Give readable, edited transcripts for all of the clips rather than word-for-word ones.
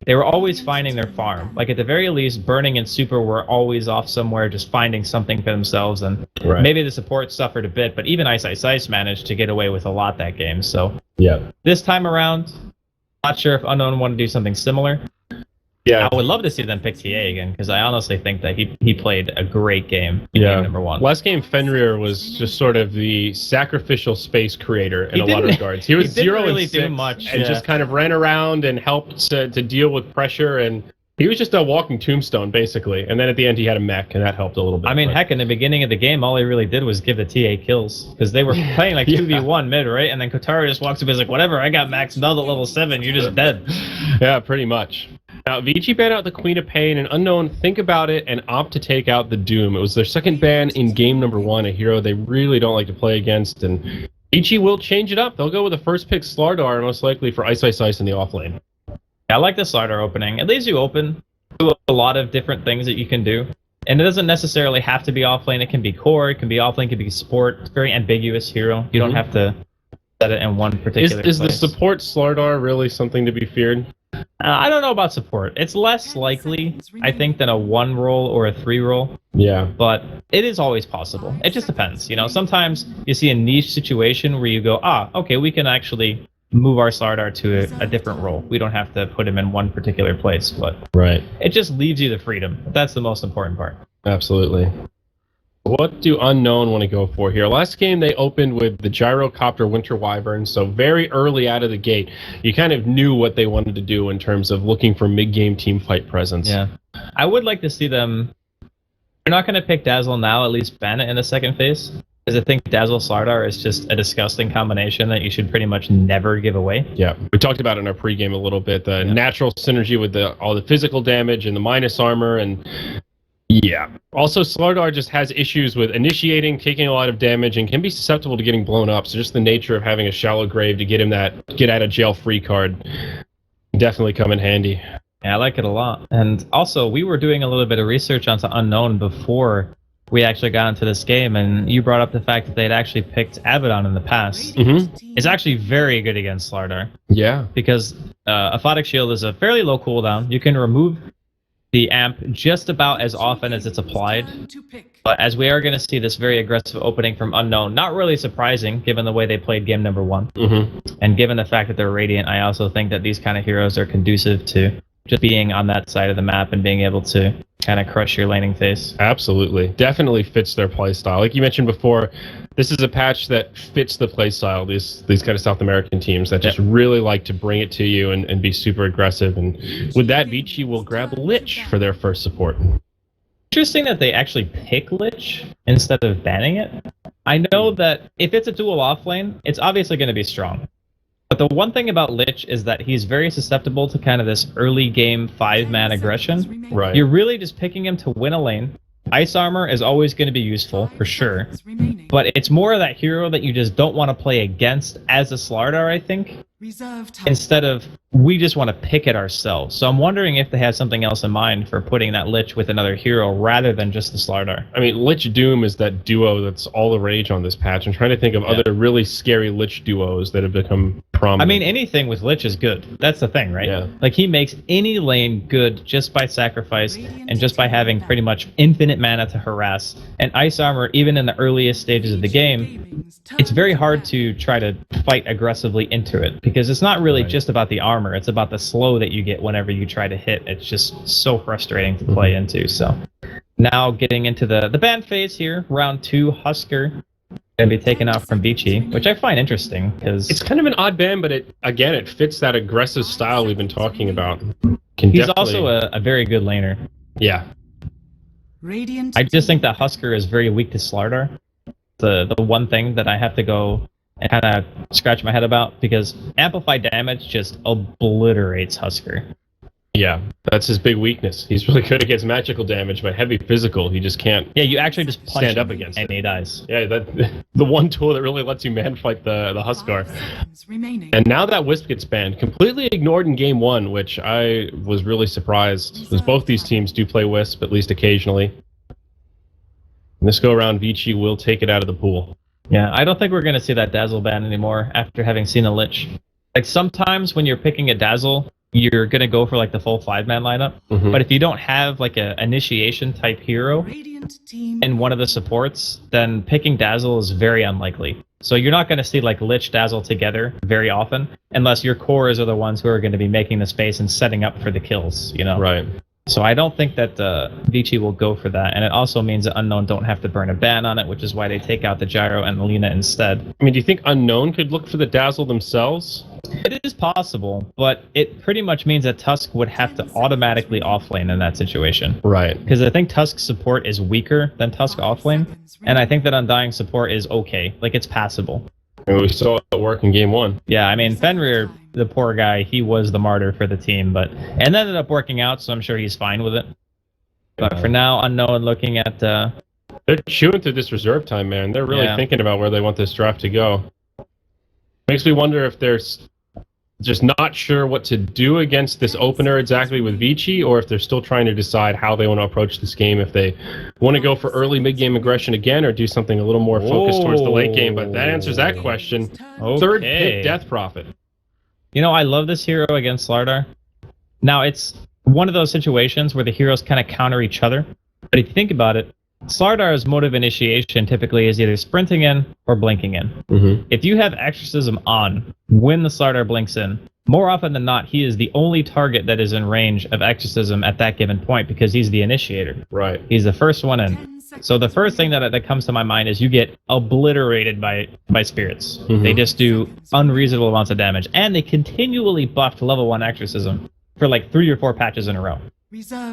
they were always finding their farm. Like at the very least, Burning and Super were always off somewhere just finding something for themselves, and maybe the support suffered a bit, but even Ice managed to get away with a lot that game. So this time around, not sure if Unknown want to do something similar. Yeah, I would love to see them pick TA again, because I honestly think that he played a great game in game number 1. Last game, Fenrir was just sort of the sacrificial space creator in a lot of regards. He was 0 really and 6 do much, and just kind of ran around and helped to deal with pressure, and he was just a walking tombstone, basically. And then at the end, he had a mech, and that helped a little bit. I mean, heck, in the beginning of the game, all he really did was give the TA kills, because they were playing like 2v1 mid, right? And then Kotaro just walks up and is like, whatever, I got max belt at level 7, you're just dead. Yeah, pretty much. Now, Vici banned out the Queen of Pain, and Unknown think about it and opt to take out the Doom. It was their second ban in game number 1, a hero they really don't like to play against, and Vici will change it up. They'll go with the first pick Slardar, most likely for Ice in the offlane. I like the Slardar opening. It leaves you open to a lot of different things that you can do. And it doesn't necessarily have to be offlane. It can be core, it can be offlane, it can be support. It's a very ambiguous hero. You don't have to set it in one particular place. Is the support Slardar really something to be feared? I don't know about support. It's less likely, I think, than a 1 roll or a 3 roll. Yeah. But it is always possible. It just depends. You know, sometimes you see a niche situation where you go, okay, we can actually move our Slardar to a different role. We don't have to put him in one particular place, but it just leaves you the freedom. That's the most important part. Absolutely. What do Unknown want to go for here? Last game, they opened with the Gyrocopter Winter Wyvern, so very early out of the gate, you kind of knew what they wanted to do in terms of looking for mid-game team fight presence. Yeah. I would like to see them... They're not going to pick Dazzle now, at least ban it in the second phase, because I think Dazzle Slardar is just a disgusting combination that you should pretty much never give away. Yeah, we talked about it in our pregame a little bit, the natural synergy with all the physical damage and the minus armor, and... Yeah. Also, Slardar just has issues with initiating, taking a lot of damage, and can be susceptible to getting blown up. So just the nature of having a shallow grave to get him that get out of jail free card definitely come in handy. Yeah, I like it a lot. And also, we were doing a little bit of research onto Unknown before we actually got into this game, and you brought up the fact that they'd actually picked Abaddon in the past. It's actually very good against Slardar. Yeah. Because Aphotic Shield is a fairly low cooldown. You can remove the amp just about as often as it's applied, but as we are going to see this very aggressive opening from Unknown, not really surprising given the way they played game number 1, and given the fact that they're Radiant. I also think that these kind of heroes are conducive to just being on that side of the map and being able to kind of crush your laning phase. Absolutely. Definitely fits their playstyle. Like you mentioned before, this is a patch that fits the playstyle, these kind of South American teams that just really like to bring it to you and be super aggressive. And with that, Vici will grab Lich for their first support. Interesting that they actually pick Lich instead of banning it. I know that if it's a dual offlane, it's obviously going to be strong. But the one thing about Lich is that he's very susceptible to kind of this early game 5-man aggression. Right. You're really just picking him to win a lane. Ice armor is always going to be useful, for sure. But it's more of that hero that you just don't want to play against as a Slardar, I think. Instead of, we just want to pick it ourselves. So I'm wondering if they have something else in mind for putting that Lich with another hero rather than just the Slardar. I mean, Lich Doom is that duo that's all the rage on this patch. I'm trying to think of other really scary Lich duos that have become prominent. I mean, anything with Lich is good. That's the thing, right? Yeah. Like, he makes any lane good just by sacrifice and just by having pretty much infinite mana to harass. And Ice Armor, even in the earliest stages of the game, it's very hard to try to fight aggressively into it, because it's not really just about the armor, it's about the slow that you get whenever you try to hit. It's just so frustrating to play into. So now getting into the ban phase here, round 2, Husker going to be taken out from Vici, which I find interesting because it's kind of an odd ban, but it fits that aggressive style we've been talking about. He's also a very good laner. Yeah. I just think that Husker is very weak to Slardar. The one thing that I have to go and kind of scratch my head about, because amplified damage just obliterates Husker. Yeah, that's his big weakness. He's really good against magical damage, but heavy physical, he just can't. Yeah, you actually just punch stand him up against and it. He dies. Yeah, the one tool that really lets you man fight the Huskar. And now that Wisp gets banned, completely ignored in game 1, which I was really surprised, because both these teams do play Wisp at least occasionally. And this go around, Vici will take it out of the pool. Yeah, I don't think we're going to see that Dazzle ban anymore after having seen a Lich. Like, sometimes when you're picking a Dazzle, you're going to go for like the full 5-man lineup. But if you don't have like a initiation type hero in one of the supports, then picking Dazzle is very unlikely. So you're not going to see like Lich Dazzle together very often, unless your cores are the ones who are going to be making the space and setting up for the kills, you know? Right. So I don't think that Vici will go for that, and it also means that Unknown don't have to burn a ban on it, which is why they take out the Gyro and Lina instead. I mean, do you think Unknown could look for the Dazzle themselves? It is possible, but it pretty much means that Tusk would have to automatically offlane in that situation. Right. Because I think Tusk support is weaker than Tusk offlane, and I think that Undying support is okay. Like, it's passable. And we saw it work in game 1. Yeah, I mean, Fenrir, the poor guy, he was the martyr for the team, but it ended up working out, so I'm sure he's fine with it. But for now, Unknown looking at... They're chewing through this reserve time, man. They're really thinking about where they want this draft to go. Makes me wonder if they're just not sure what to do against this opener exactly with Vici, or if they're still trying to decide how they want to approach this game, if they want to go for early mid-game aggression again, or do something a little more focused towards the late game. But that answers that question. Okay. Third pick, Death Prophet. You know, I love this hero against Slardar. Now, it's one of those situations where the heroes kind of counter each other. But if you think about it, Slardar's mode of initiation typically is either sprinting in or blinking in. If you have Exorcism on when the Slardar blinks in, more often than not, he is the only target that is in range of Exorcism at that given point because he's the initiator. Right. He's the first one in. So the first thing that comes to my mind is you get obliterated by spirits. They just do unreasonable amounts of damage, and they continually buffed level 1 Exorcism for like 3 or 4 patches in a row.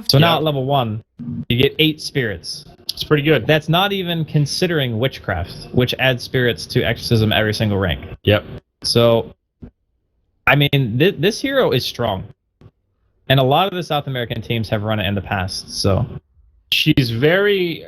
So now at level 1, you get 8 spirits. It's pretty good. That's not even considering Witchcraft, which adds spirits to Exorcism every single rank. Yep. So, I mean, this hero is strong. And a lot of the South American teams have run it in the past, so... She's very...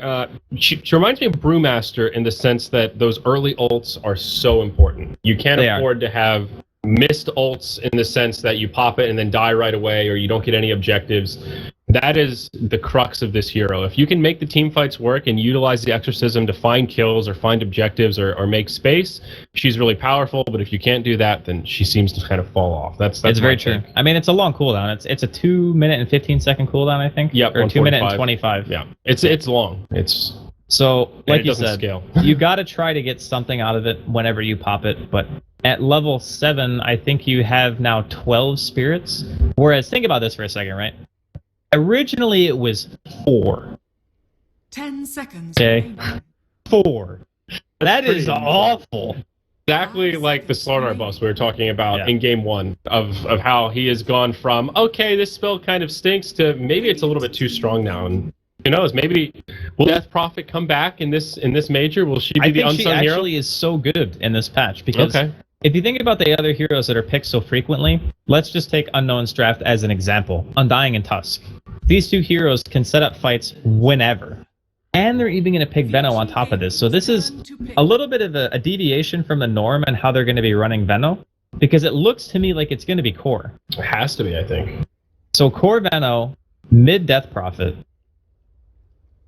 she reminds me of Brewmaster in the sense that those early ults are so important. You can't afford to have missed ults in the sense that you pop it and then die right away, or you don't get any objectives. That is the crux of this hero. If you can make the team fights work and utilize the Exorcism to find kills or find objectives or make space, she's really powerful. But if you can't do that, then she seems to kind of fall off. That's very true. I mean, it's a long cooldown. It's a 2-minute and 15-second cooldown, I think. Yep, or 2-minute and 25. Yeah, it's long. So, like you said, scale. You got to try to get something out of it whenever you pop it. But at level 7, I think you have now 12 spirits. Whereas, think about this for a second, right? Originally, it was 4. 10 seconds. Okay, 4. That is awful. Exactly like the Slardar boss we were talking about in game 1 of how he has gone from, okay, this spell kind of stinks, to maybe it's a little bit too strong now. And who knows? Maybe will Death Prophet come back in this major? Will she be the unsung hero? I think she actually is so good in this patch because if you think about the other heroes that are picked so frequently, let's just take Unknown's draft as an example. Undying and Tusk. These 2 heroes can set up fights whenever. And they're even going to pick Venno on top of this. So this is a little bit of a deviation from the norm and how they're going to be running Venno, because it looks to me like it's going to be core. It has to be, I think. So core Venno, mid Death Prophet.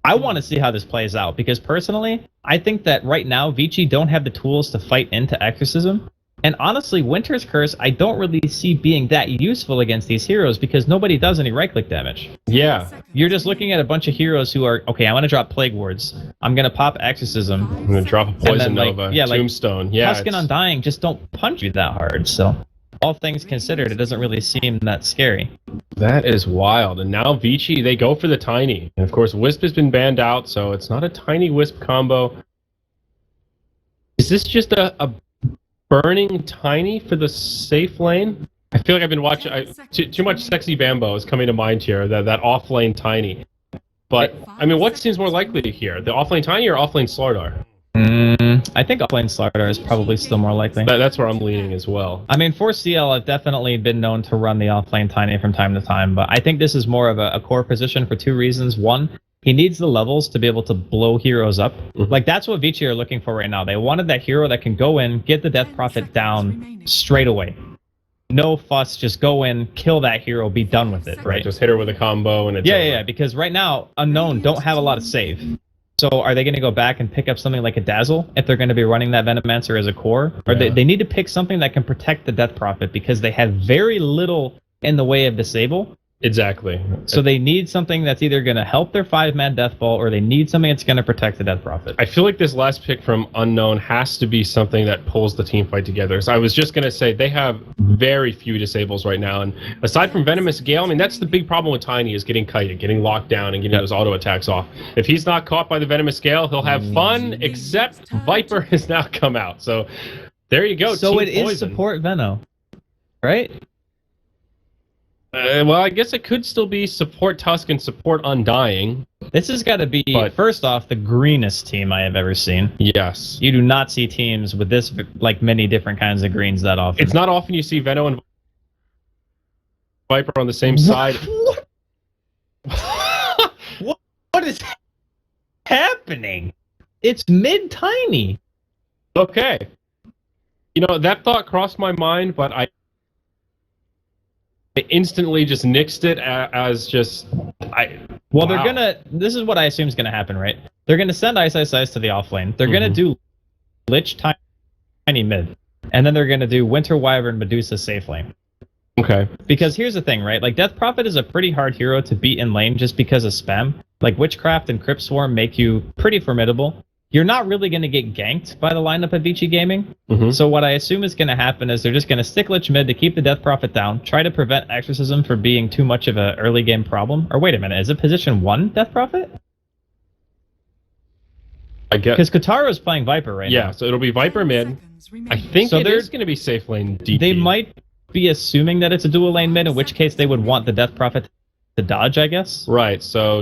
I want to see how this plays out, because personally, I think that right now, Vici don't have the tools to fight into Exorcism. And honestly, Winter's Curse, I don't really see being that useful against these heroes because nobody does any right-click damage. Yeah. You're just looking at a bunch of heroes who are, okay, I'm going to drop Plague Wards. I'm going to pop Exorcism. I'm going to drop a Poison Nova, Tombstone. Tusk and Undying just don't punch you that hard, so... all things considered, it doesn't really seem that scary. That is wild. And now Vici, they go for the Tiny. And of course, Wisp has been banned out, so it's not a Tiny Wisp combo. Is this just a burning Tiny for the safe lane? I feel like I've been watching... too much Sexy Bambo is coming to mind here, that off-lane Tiny. But, I mean, what seems more likely here? The off-lane Tiny or off-lane Slardar? I think off-lane Slardar is probably still more likely. That's where I'm leaning as well. I mean, for CL, I've definitely been known to run the off-lane Tiny from time to time, but I think this is more of a core position for 2 reasons. One, he needs the levels to be able to blow heroes up. Like, that's what Vici are looking for right now. They wanted that hero that can go in, get the Death Prophet down straight away. No fuss, just go in, kill that hero, be done with it, right? Just hit her with a combo and it's over. Yeah, because right now, Unknown don't have a lot of save. So are they going to go back and pick up something like a Dazzle if they're going to be running that Venomancer as a core? Or they need to pick something that can protect the Death Prophet because they have very little in the way of disable. Exactly. So they need something that's either going to help their 5-man death ball, or they need something that's going to protect the Death Prophet. I feel like this last pick from Unknown has to be something that pulls the team fight together. So I was just going to say they have very few disables right now. And aside from Venomous Gale, I mean, that's the big problem with Tiny is getting kited, getting locked down, and getting those auto attacks off. If he's not caught by the Venomous Gale, he'll have fun, except Viper has now come out. So there you go. So Team it Poison. is support Veno, right? Well, I guess it could still be support Tusk and support Undying. This has got to be, first off, the greenest team I have ever seen. Yes. You do not see teams with this, like, many different kinds of greens that often. It's not often you see Veno and Viper on the same side. What is happening? It's mid-tiny. Okay. You know, that thought crossed my mind, but I instantly just nixed it as just They're gonna. This is what I assume is gonna happen, right? They're gonna send Ice to the off lane. They're gonna do Lich Tiny mid, and then they're gonna do Winter Wyvern Medusa safe lane. Okay. Because here's the thing, right? Like Death Prophet is a pretty hard hero to beat in lane just because of spam. Like Witchcraft and Crypt Swarm make you pretty formidable. You're not really going to get ganked by the lineup of Vici Gaming. So what I assume is going to happen is they're just going to stick Lich mid to keep the Death Prophet down, try to prevent Exorcism from being too much of an early game problem. Or wait a minute, is it position 1 Death Prophet? I guess. Because Kataro's playing Viper right now. Yeah, so it'll be Viper mid. I think it is going to be safe lane DP. They might be assuming that it's a dual lane mid, in which case they would want the Death Prophet to dodge, I guess. Right, so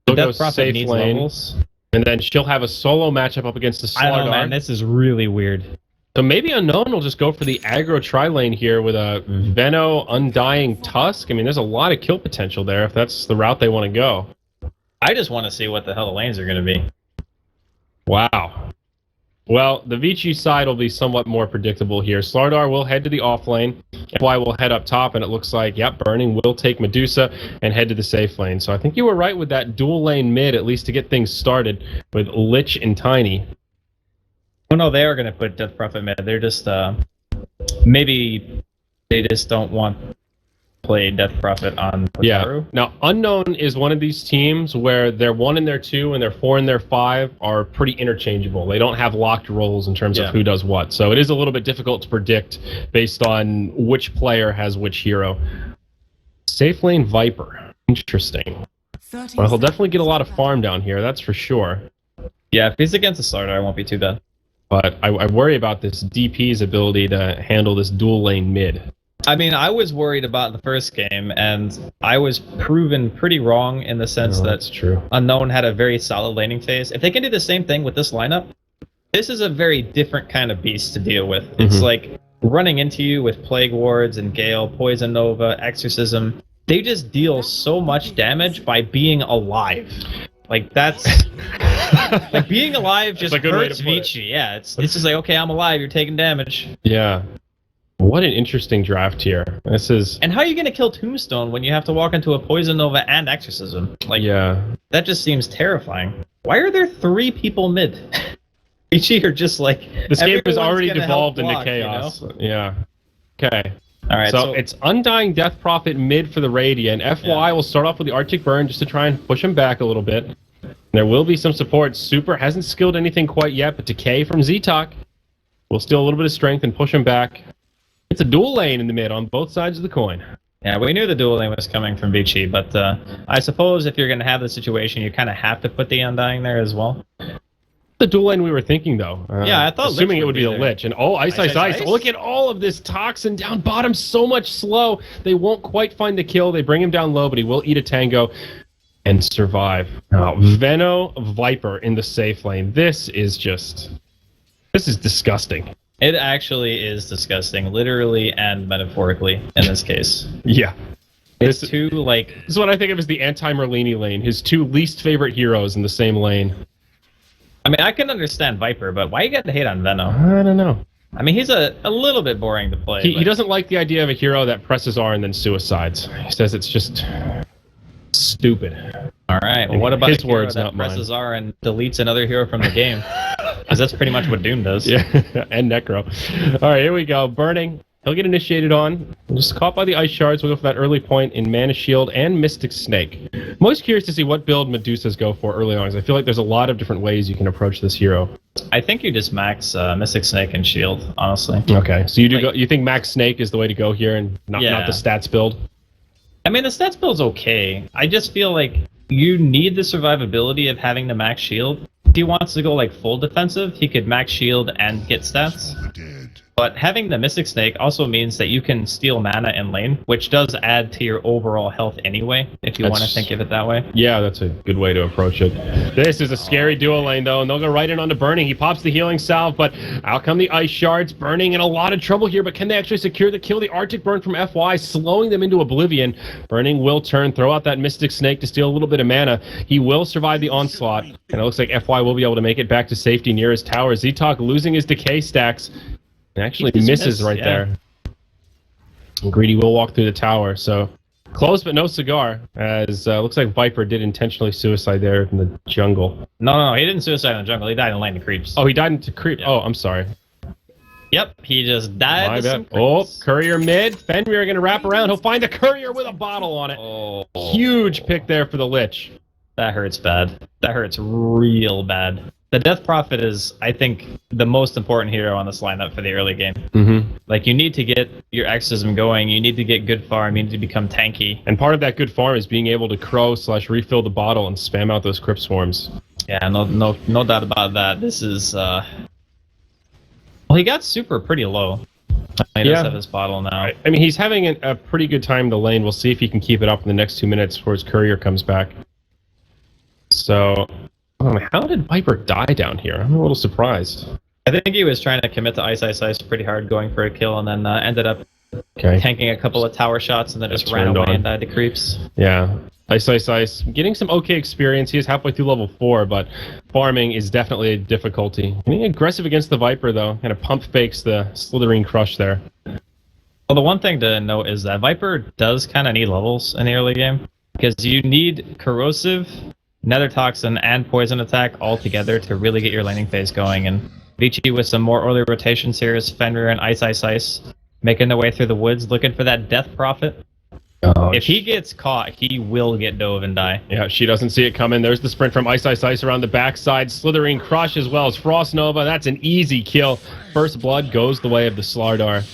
the Death Prophet needs lane, levels. And then she'll have a solo matchup up against the Slardar. I don't know, man. This is really weird. So maybe Unknown will just go for the aggro tri-lane here with a Veno, Undying, Tusk. I mean, there's a lot of kill potential there if that's the route they want to go. I just want to see what the hell the lanes are going to be. Wow. Well, the Vici side will be somewhat more predictable here. Slardar will head to the off lane. FY will head up top, and it looks like, yep, Burning will take Medusa and head to the safe lane. So I think you were right with that dual lane mid, at least to get things started with Lich and Tiny. Oh, no, they are going to put Death Prophet mid. They're just, maybe they just don't want to play Death Prophet on Kataru. Yeah. Now, Unknown is one of these teams where their 1 and their 2 and their 4 and their 5 are pretty interchangeable. They don't have locked roles in terms of who does what. So it is a little bit difficult to predict based on which player has which hero. Safe lane Viper. Interesting. Well, he'll definitely get a lot of farm down here, that's for sure. Yeah, if he's against a Slardar, it won't be too bad. But I worry about this DP's ability to handle this dual lane mid. I mean, I was worried about the first game, and I was proven pretty wrong in the sense that's true. Unknown had a very solid laning phase. If they can do the same thing with this lineup, this is a very different kind of beast to deal with. It's like running into you with Plague Wards and Gale, Poison Nova, Exorcism. They just deal so much damage by being alive. Like, that's... like, being alive just hurts Vici. Yeah, it's just like, okay, I'm alive, you're taking damage. Yeah. What an interesting draft here. This is... And how are you going to kill Tombstone when you have to walk into a Poison Nova and Exorcism? Like, that just seems terrifying. Why are there 3 people mid? Vici are just like... This game has already devolved into chaos. You know? Yeah. Okay. All right, so it's Undying Death Prophet mid for the Radiant. FY will start off with the Arctic Burn just to try and push him back a little bit. There will be some support. Super hasn't skilled anything quite yet, but Decay from Ztok will steal a little bit of strength and push him back. It's a dual lane in the mid on both sides of the coin. Yeah, we knew the dual lane was coming from Vici, but I suppose if you're going to have the situation, you kind of have to put the Undying there as well. The dual lane we were thinking, though. Yeah, I thought assuming it would be a Lich. And Ice. Look at all of this Toxin down bottom, so much slow. They won't quite find the kill. They bring him down low, but he will eat a tango and survive. Now, Veno Viper in the safe lane. This is disgusting. It actually is disgusting, literally and metaphorically in this case. Yeah. It's this is what I think of as the anti-Merlini lane. His 2 least favorite heroes in the same lane. I mean, I can understand Viper, but why you got to hate on Veno? I don't know. I mean, he's a little bit boring to play. He doesn't like the idea of a hero that presses R and then suicides. He says it's just stupid. All right. Well, what about his a hero words, that not presses mine. R and deletes another hero from the game? Because that's pretty much what Doom does. Yeah, and Necro. All right, here we go. Burning He'll get initiated on. Just caught by the Ice Shards. We'll go for that early point in Mana Shield and Mystic Snake. I'm always curious to see what build Medusas go for early on, because I feel like there's a lot of different ways you can approach this hero. I think you just max Mystic Snake and Shield, honestly. Okay, so you think Max Snake is the way to go here and not the stats build? I mean, the stats build's okay. I just feel like you need the survivability of having the max shield. If he wants to go like full defensive, he could max shield and get stats. But having the Mystic Snake also means that you can steal mana in lane, which does add to your overall health anyway, if you want to think of it that way. Yeah, that's a good way to approach it. This is a scary duo lane, though, and they'll go right in onto Burning. He pops the healing salve, but out come the Ice Shards. Burning in a lot of trouble here, but can they actually secure the kill? The Arctic Burn from FY, slowing them into oblivion. Burning will turn, throw out that Mystic Snake to steal a little bit of mana. He will survive the onslaught, and it looks like FY will be able to make it back to safety near his tower. Z-Talk losing his decay stacks. Actually misses right there. And Greedy will walk through the tower, so close but no cigar, as looks like Viper did intentionally suicide there in the jungle. No, he didn't suicide in the jungle. He died in lane of creeps. Oh, he died into creep. Yeah. Oh, I'm sorry. Yep, he just died. My bad. Oh, Courier mid. Fenrir going to wrap around. He'll find the Courier with a bottle on it. Oh. Huge pick there for the Lich. That hurts bad. That hurts real bad. The Death Prophet is, I think, the most important hero on this lineup for the early game. Mm-hmm. Like, you need to get your exorcism going, you need to get good farm, you need to become tanky. And part of that good farm is being able to crow/refill the bottle and spam out those Crypt Swarms. Yeah, no doubt about that. This is, well, he got super pretty low. He does have his bottle now. I mean, he's having a pretty good time in the lane. We'll see if he can keep it up in the next 2 minutes before his Courier comes back. So... how did Viper die down here? I'm a little surprised. I think he was trying to commit to Ice pretty hard, going for a kill, and then ended up tanking a couple of tower shots, and then just ran away and died to creeps. Yeah. Ice. Getting some okay experience. He is halfway through level 4, but farming is definitely a difficulty. Getting aggressive against the Viper, though. Kind of pump fakes the Slitherine Crush there. Well, the one thing to note is that Viper does kind of need levels in the early game, because you need Corrosive, Nether Toxin, and Poison Attack all together to really get your laning phase going. And Vici with some more early rotations here is Fenrir and Ice, making their way through the woods, looking for that Death Prophet. Oh, if he gets caught, he will get dove and die. Yeah, she doesn't see it coming. There's the sprint from Ice around the backside. Slithering Crush as well as Frost Nova. That's an easy kill. First blood goes the way of the Slardar.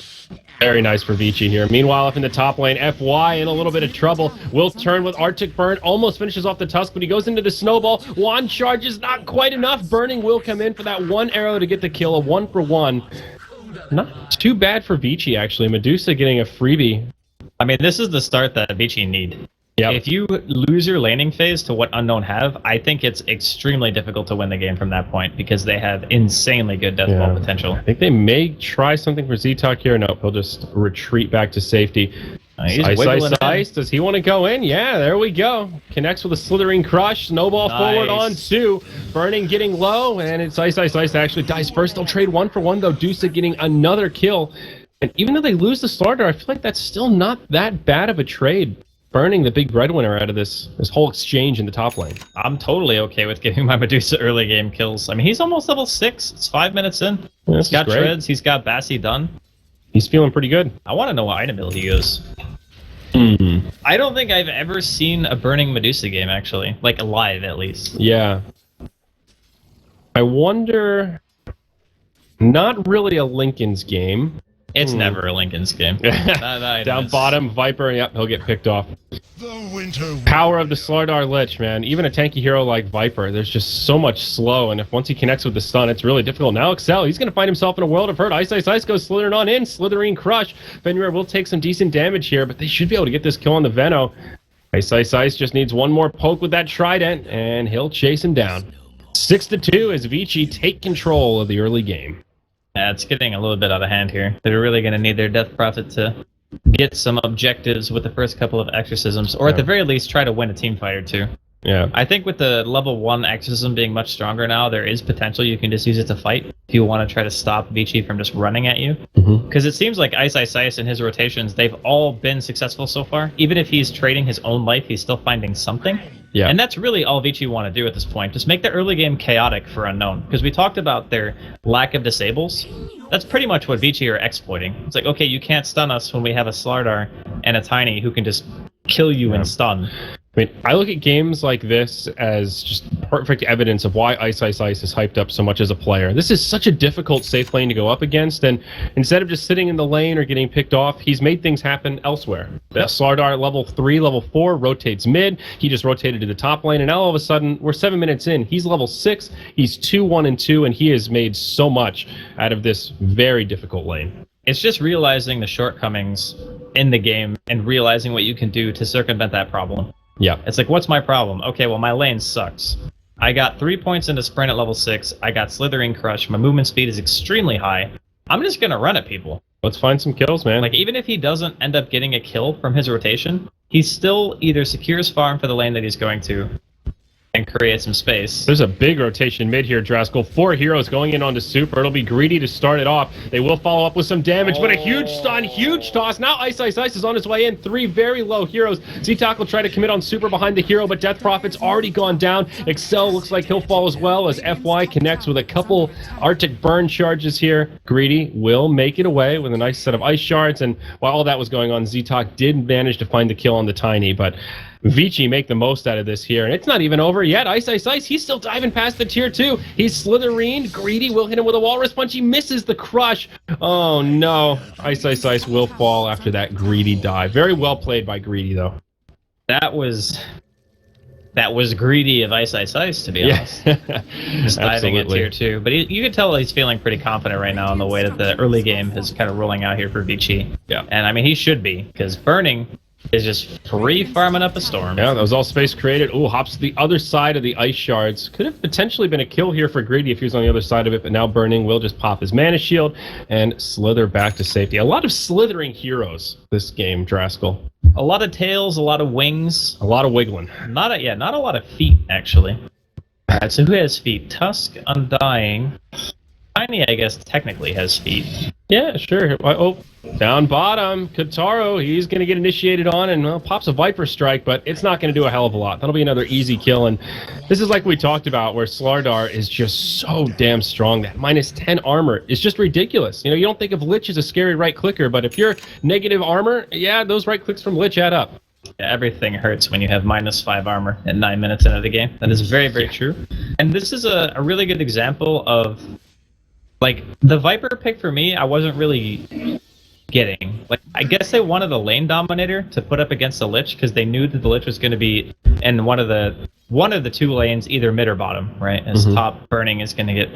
Very nice for Vici here. Meanwhile, up in the top lane, FY in a little bit of trouble. Will turn with Arctic Burn. Almost finishes off the Tusk, but he goes into the Snowball. Wand charge is not quite enough. Burning will come in for that one arrow to get the kill. A 1-for-1. Not too bad for Vici, actually. Medusa getting a freebie. I mean, this is the start that Vici need. Yep. If you lose your laning phase to what Unknown have, I think it's extremely difficult to win the game from that point, because they have insanely good death ball potential. I think they may try something for Z-Talk here. Nope, he'll just retreat back to safety. Ice. Does he want to go in? Yeah, there we go. Connects with a Slithering Crush. Snowball forward on 2. Burning getting low, and it's Ice that actually dies first. They'll trade 1-for-1, though. Dusa getting another kill. And even though they lose the starter, I feel like that's still not that bad of a trade. Burning the big breadwinner out of this whole exchange in the top lane. I'm totally okay with giving my Medusa early game kills. I mean, he's almost level 6. It's 5 minutes in. Yeah, he's got treads. He's got Bassi done. He's feeling pretty good. I want to know what item build he goes. I don't think I've ever seen a Burning Medusa game, actually. Like, live, at least. Yeah. I wonder... Not really a Lincoln's game. It's never a Lincoln's game. Down bottom, Viper, yep, he'll get picked off. Power of the Slardar Lich, man. Even a tanky hero like Viper, there's just so much slow, and if once he connects with the stun, it's really difficult. Now Excel, he's going to find himself in a world of hurt. Ice goes slithering on in. Slithering Crush. Fenrir will take some decent damage here, but they should be able to get this kill on the Veno. Ice just needs one more poke with that Trident, and he'll chase him down. 6-2 as Vici take control of the early game. Yeah, it's getting a little bit out of hand here. They're really going to need their Death Prophet to get some objectives with the first couple of exorcisms, or at the very least try to win a team fight or two. Yeah. I think with the level 1 exorcism being much stronger now, there is potential you can just use it to fight if you want to try to stop Vici from just running at you. Because it seems like Ice and his rotations, they've all been successful so far. Even if he's trading his own life, he's still finding something. Yeah. And that's really all Vici want to do at this point. Just make the early game chaotic for Unknown. Because we talked about their lack of disables. That's pretty much what Vici are exploiting. It's like, okay, you can't stun us when we have a Slardar and a Tiny who can just kill you and stun. I mean, I look at games like this as just perfect evidence of why Ice is hyped up so much as a player. This is such a difficult safe lane to go up against, and instead of just sitting in the lane or getting picked off, he's made things happen elsewhere. That Slardar level 3, level 4 rotates mid. He just rotated to the top lane, and now all of a sudden, we're 7 minutes in. He's level 6, he's 2-1-2, and he has made so much out of this very difficult lane. It's just realizing the shortcomings in the game and realizing what you can do to circumvent that problem. Yeah. It's like, what's my problem? Okay, well, my lane sucks. I got 3 points into sprint at level 6. I got Slithering Crush. My movement speed is extremely high. I'm just going to run at people. Let's find some kills, man. Like, even if he doesn't end up getting a kill from his rotation, he still either secures farm for the lane that he's going to and create some space. There's a big rotation mid here, Draskell. 4 heroes going in onto Super. It'll be greedy to start it off. They will follow up with some damage, but a huge stun, huge toss. Now Ice is on his way in. 3 very low heroes. Z-Talk will try to commit on Super behind the hero, but Death Prophet's already gone down. Excel looks like he'll fall as well as FY connects with a couple Arctic Burn charges here. Greedy will make it away with a nice set of ice shards, and while all that was going on, Z-Talk did manage to find the kill on the Tiny, but Vici make the most out of this here, and it's not even over yet. Ice, he's still diving past the tier 2. He's slithering. Greedy will hit him with a walrus punch. He misses the crush. Oh no. Ice will fall after that Greedy dive. Very well played by Greedy, though. That was greedy of Ice, to be honest. Just diving at tier 2. But you can tell he's feeling pretty confident right now in the way that the early game is kind of rolling out here for Vici. Yeah. And I mean, he should be, because Burning is just free farming up a storm. Yeah, that was all space created. Ooh, hops to the other side of the ice shards. Could have potentially been a kill here for Greedy if he was on the other side of it, but now Burning will just pop his mana shield and slither back to safety. A lot of slithering heroes this game, Draskell. A lot of tails, a lot of wings. A lot of wiggling. Not a lot of feet, actually. Alright, so who has feet? Tusk, Undying. Tiny, I guess, technically has feet. Yeah, sure. Oh, down bottom, Kataro, he's going to get initiated on and well, pops a Viper Strike, but it's not going to do a hell of a lot. That'll be another easy kill, and this is like we talked about, where Slardar is just so damn strong. That minus 10 armor is just ridiculous. You know, you don't think of Lich as a scary right clicker, but if you're negative armor, yeah, those right clicks from Lich add up. Yeah, everything hurts when you have minus 5 armor at 9 minutes into the game. That is very, very true. And this is a really good example of, like, the Viper pick for me, I wasn't really getting. Like, I guess they wanted a lane dominator to put up against the Lich because they knew that the Lich was going to be in one of the 2 lanes, either mid or bottom, right? As top Burning is going to get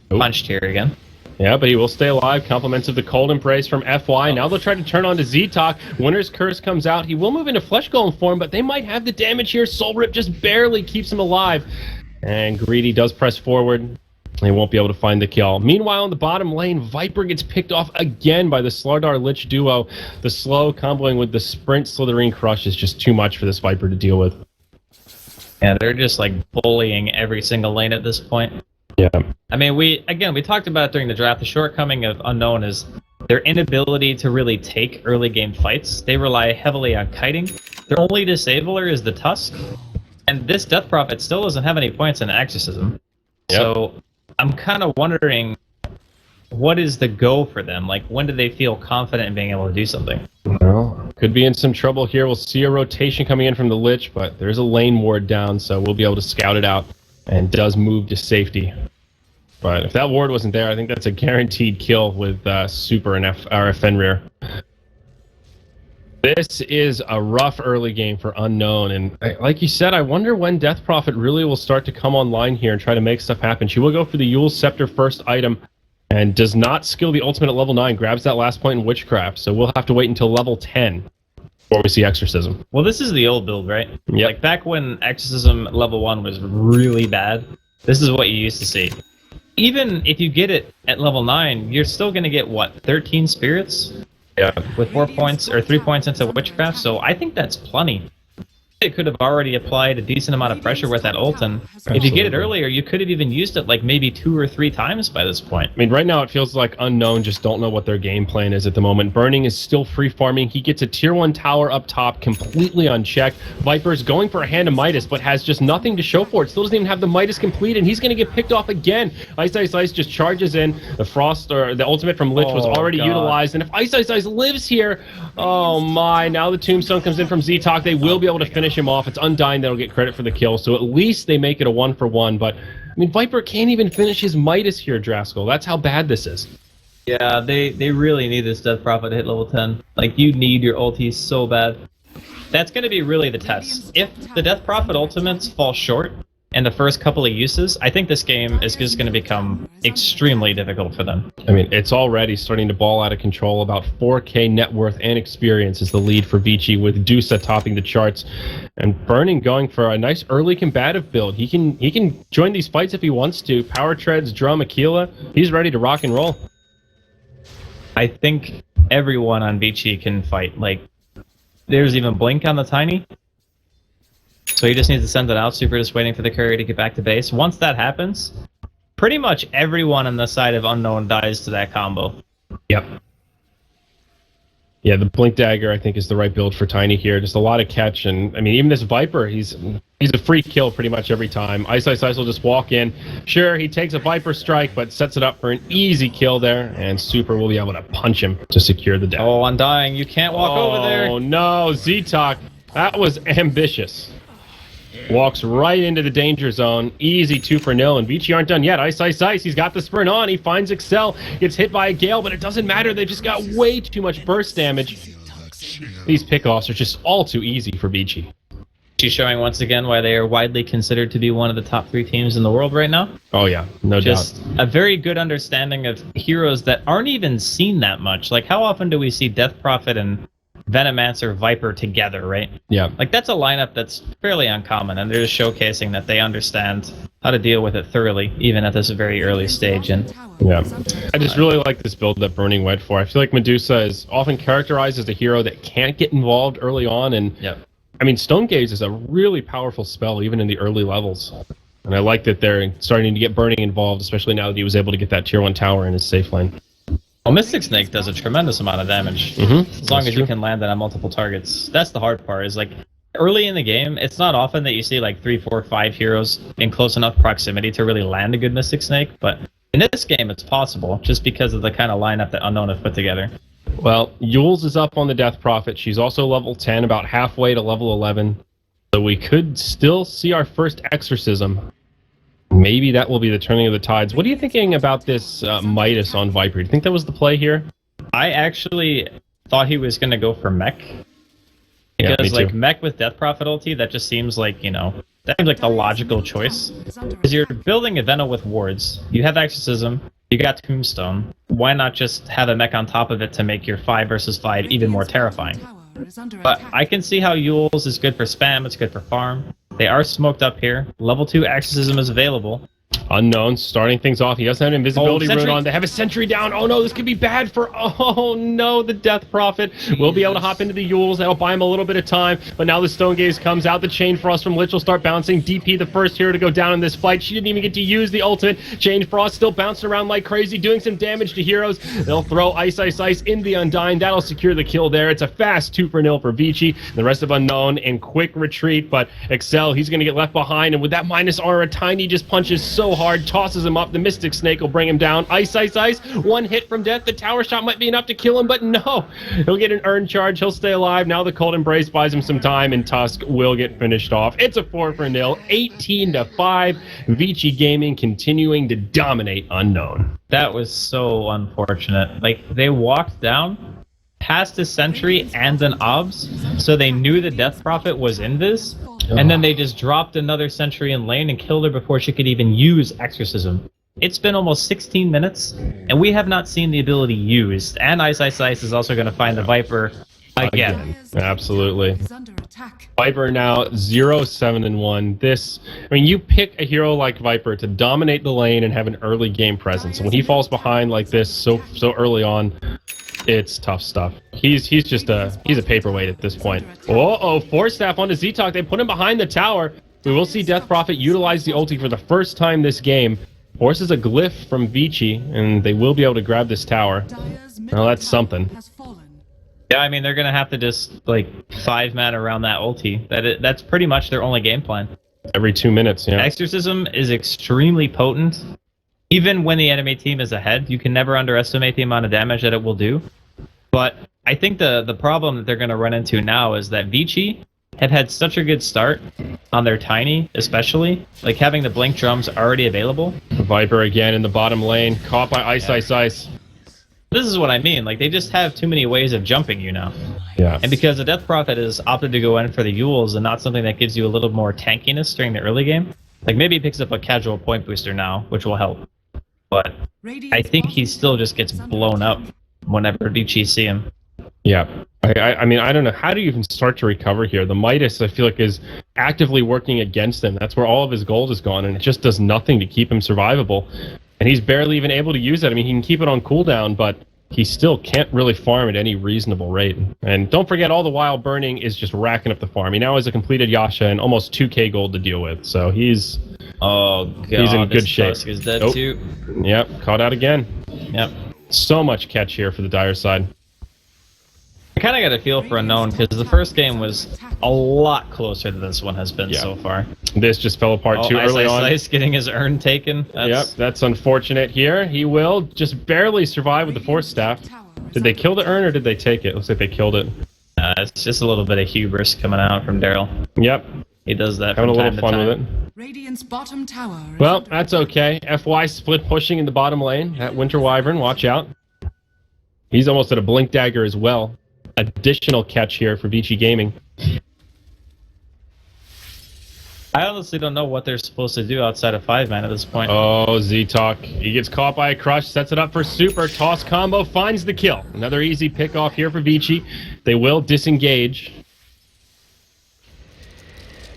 punched here again. Yeah, but he will stay alive. Compliments of the Cold Embrace from FY. Now they'll try to turn on to Z-Talk. Winter's Curse comes out. He will move into Flesh Golem form, but they might have the damage here. Soul Rip just barely keeps him alive. And Greedy does press forward. They won't be able to find the kill. Meanwhile, in the bottom lane, Viper gets picked off again by the Slardar Lich duo. The slow comboing with the sprint Slithering Crush is just too much for this Viper to deal with. Yeah, they're just like bullying every single lane at this point. Yeah. I mean, we talked about it during the draft. The shortcoming of Unknown is their inability to really take early game fights. They rely heavily on kiting. Their only disabler is the Tusk. And this Death Prophet still doesn't have any points in Exorcism. Yep. So I'm kind of wondering, what is the go for them? Like, when do they feel confident in being able to do something? Well, could be in some trouble here. We'll see a rotation coming in from the Lich, but there's a lane ward down, so we'll be able to scout it out, and does move to safety. But if that ward wasn't there, I think that's a guaranteed kill with Super and Fenrir. This is a rough early game for Unknown, and like you said, I wonder when Death Prophet really will start to come online here and try to make stuff happen. She will go for the Yule Scepter first item, and does not skill the ultimate at level 9, grabs that last point in Witchcraft, so we'll have to wait until level 10 before we see Exorcism. Well, this is the old build, right? Yep. Like, back when Exorcism level 1 was really bad, this is what you used to see. Even if you get it at level 9, you're still going to get, what, 13 spirits? Yeah. With 4 points, or 3 points into Witchcraft, so I think that's plenty. could have already applied a decent amount of pressure with that ult, and if you get it earlier, you could have even used it like maybe 2 or 3 times by this point. I mean, right now it feels like Unknown just don't know what their game plan is at the moment. Burning is still free farming. He gets a tier 1 tower up top completely unchecked. Viper's going for a hand of Midas, but has just nothing to show for it. Still doesn't even have the Midas complete, and he's going to get picked off again. Ice Ice Ice just charges in. The Frost, or the ultimate from Lich was already utilized, and if Ice Ice Ice lives here, oh my, now the Tombstone comes in from Z-Talk. They will be able to finish him off. It's Undyne that'll get credit for the kill, so at least they make it a 1-for-1, but I mean, Viper can't even finish his Midas here, Draskell. That's how bad this is. Yeah, they really need this Death Prophet to hit level 10. Like, you need your ulti so bad. That's going to be really the test. If the Death Prophet ultimates fall short in the first couple of uses, I think this game is just going to become extremely difficult for them. I mean, it's already starting to ball out of control. About 4K net worth and experience is the lead for Vici, with Dusa topping the charts. And Burning going for a nice early combative build. He can join these fights if he wants to. Power Treads, Drum, Aquila. He's ready to rock and roll. I think everyone on Vici can fight. Like, there's even Blink on the Tiny. So he just needs to send it out. Super just waiting for the courier to get back to base. Once that happens, pretty much everyone on the side of Unknown dies to that combo. Yep. Yeah, the Blink Dagger, I think, is the right build for Tiny here. Just a lot of catch, and I mean, even this Viper, he's a free kill pretty much every time. Ice Ice Ice will just walk in. Sure, he takes a Viper strike, but sets it up for an easy kill there, and Super will be able to punch him to secure the death. Oh, Undying, you can't walk over there. Oh no, Z-Talk, that was ambitious. Walks right into the danger zone. Easy 2-for-0, and Vici aren't done yet. Ice Ice Ice, he's got the sprint on. He finds Excel, gets hit by a Gale, but it doesn't matter. They've just got way too much burst damage. These pickoffs are just all too easy for Vici. She's showing once again why they are widely considered to be one of the top 3 teams in the world right now. Oh yeah, no doubt. Just a very good understanding of heroes that aren't even seen that much. Like, how often do we see Death Prophet and Venomancer Viper together, right? Yeah. Like, that's a lineup that's fairly uncommon, and they're just showcasing that they understand how to deal with it thoroughly, even at this very early stage. And yeah, I just really like this build that Burning went for. I feel like Medusa is often characterized as a hero that can't get involved early on, and I mean, Stone Gaze is a really powerful spell, even in the early levels. And I like that they're starting to get Burning involved, especially now that he was able to get that tier 1 tower in his safe lane. Well, Mystic Snake does a tremendous amount of damage, as long as you can land it on multiple targets. That's the hard part, is like, early in the game, it's not often that you see like 3, 4, 5 heroes in close enough proximity to really land a good Mystic Snake, but in this game it's possible, just because of the kind of lineup that Unknown have put together. Well, Yules is up on the Death Prophet. She's also level 10, about halfway to level 11. So we could still see our first Exorcism. Maybe that will be the turning of the tides. What are you thinking about this Midas on Viper? Do you think that was the play here? I actually thought he was going to go for mech. Because, like, mech with Death Prophet ulti, that just seems like, you know, that seems like the logical choice. Because you're building a Veno with wards. You have Exorcism. You got Tombstone. Why not just have a mech on top of it to make your 5 versus 5 even more terrifying? But I can see how Yules is good for spam, it's good for farm. They are smoked up here. Level 2 Exorcism is available. Unknown starting things off. He doesn't have an invisibility rune on. They have a sentry down. Oh no, this could be bad for... Oh no, the Death Prophet will be able to hop into the Yules. That'll buy him a little bit of time. But now the Stone Gaze comes out. The Chain Frost from Lich will start bouncing. DP, the first hero to go down in this fight. She didn't even get to use the ultimate. Chain Frost still bouncing around like crazy, doing some damage to heroes. They'll throw Ice Ice Ice in the Undyne. That'll secure the kill there. It's a fast 2-for-0 for Vici. The rest of Unknown in quick retreat. But Excel, he's going to get left behind. And with that minus armor, Tiny just punches so hard, tosses him up. The Mystic Snake will bring him down. Ice Ice Ice, one hit from death. The tower shot might be enough to kill him, but no. He'll get an earn charge. He'll stay alive. Now the Cold Embrace buys him some time, and Tusk will get finished off. It's a 4-for-0, 18-5. Vici Gaming continuing to dominate Unknown. That was so unfortunate. Like, they walked down past a sentry and an obs, so they knew the Death Prophet was in this, and then they just dropped another sentry in lane and killed her before she could even use Exorcism. It's been almost 16 minutes, and we have not seen the ability used, and Ice Ice Ice is also going to find the Viper again. Absolutely. Viper now 0-7-1. This, I mean, you pick a hero like Viper to dominate the lane and have an early game presence. When he falls behind like this so early on, It's tough stuff. He's just he's a paperweight at this point. Oh, Force Staff onto Z-Talk. They put him behind the tower. We will see Death Prophet utilize the ulti for the first time this game. Forces a glyph from Vici, and they will be able to grab this tower. Well, that's something. Yeah, I mean, they're going to have to just, like, 5-man around that ulti. That's pretty much their only game plan. Every 2 minutes, yeah. Exorcism is extremely potent. Even when the enemy team is ahead, you can never underestimate the amount of damage that it will do. But I think the problem that they're going to run into now is that Vici have had such a good start on their Tiny, especially. Like, having the Blink Drums already available. Viper again in the bottom lane, caught by Ice. This is what I mean. Like, they just have too many ways of jumping you now. Yeah. And because the Death Prophet has opted to go in for the Yules and not something that gives you a little more tankiness during the early game, like, maybe he picks up a casual point booster now, which will help. But I think he still just gets blown up whenever Vici see him. Yeah. I mean, I don't know. How do you even start to recover here? The Midas, I feel like, is actively working against him. That's where all of his gold is gone, and it just does nothing to keep him survivable. And he's barely even able to use it. I mean, he can keep it on cooldown, but he still can't really farm at any reasonable rate. And don't forget, all the while, Burning is just racking up the farm. He now has a completed Yasha and almost 2k gold to deal with. So he's... Oh, God. He's in good shape. Tusk is dead, too. Yep, caught out again. Yep. So much catch here for the Dire side. I kind of got a feel for Unknown, because the first game was a lot closer than this one has been so far. This just fell apart too early on. Ice getting his urn taken. Yep, that's unfortunate here. He will just barely survive with the Force Staff. Did they kill the urn or did they take it? Looks like they killed it. It's just a little bit of hubris coming out from Daryl. Yep. He does that Having from a little time fun to time. with it. Radiant's bottom tower. Well, that's okay. FY split pushing in the bottom lane. That Winter Wyvern, watch out. He's almost at a Blink Dagger as well. Additional catch here for Vici Gaming. I honestly don't know what they're supposed to do outside of 5-man at this point. Oh, Z-Talk. He gets caught by a crush, sets it up for super. Toss combo, finds the kill. Another easy pick off here for Vici. They will disengage.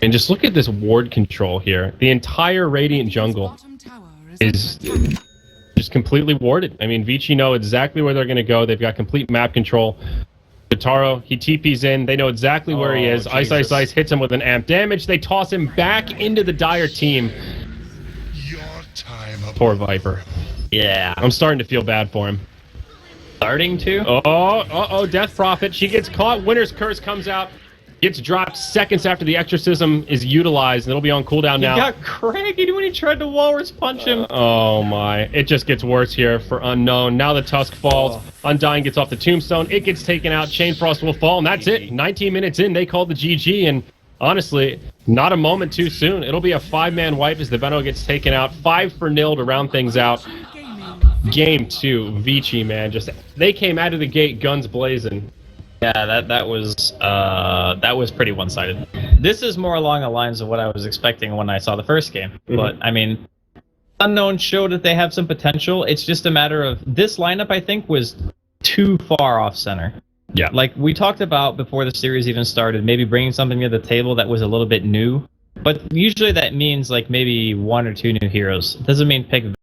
And just look at this ward control here. The entire Radiant jungle is just completely warded. I mean, Vici know exactly where they're going to go. They've got complete map control. Taro, he TP's in. They know exactly where he is. Jesus. Ice hits him with an amp damage. They toss him back into the Dire team. Poor Viper. Yeah. I'm starting to feel bad for him. Starting to? Oh, Death Prophet. She gets caught. Winter's Curse comes out. Gets dropped seconds after the Exorcism is utilized, and it'll be on cooldown now. He got craggy when he tried to Walrus punch him. Oh my. It just gets worse here for Unknown. Now the Tusk falls. Undying gets off the Tombstone. It gets taken out. Chain Frost will fall, and that's it. 19 minutes in, they call the GG, and honestly, not a moment too soon. It'll be a 5-man wipe as the Venom gets taken out. 5-0 to round things out. Game 2, Vici, man. Just they came out of the gate guns blazing. Yeah, that was pretty one-sided. This is more along the lines of what I was expecting when I saw the first game. But I mean, Unknown showed that they have some potential. It's just a matter of this lineup. I think was too far off center. Yeah, like we talked about before the series even started, maybe bringing something to the table that was a little bit new. But usually that means like maybe 1 or 2 new heroes. It doesn't mean pick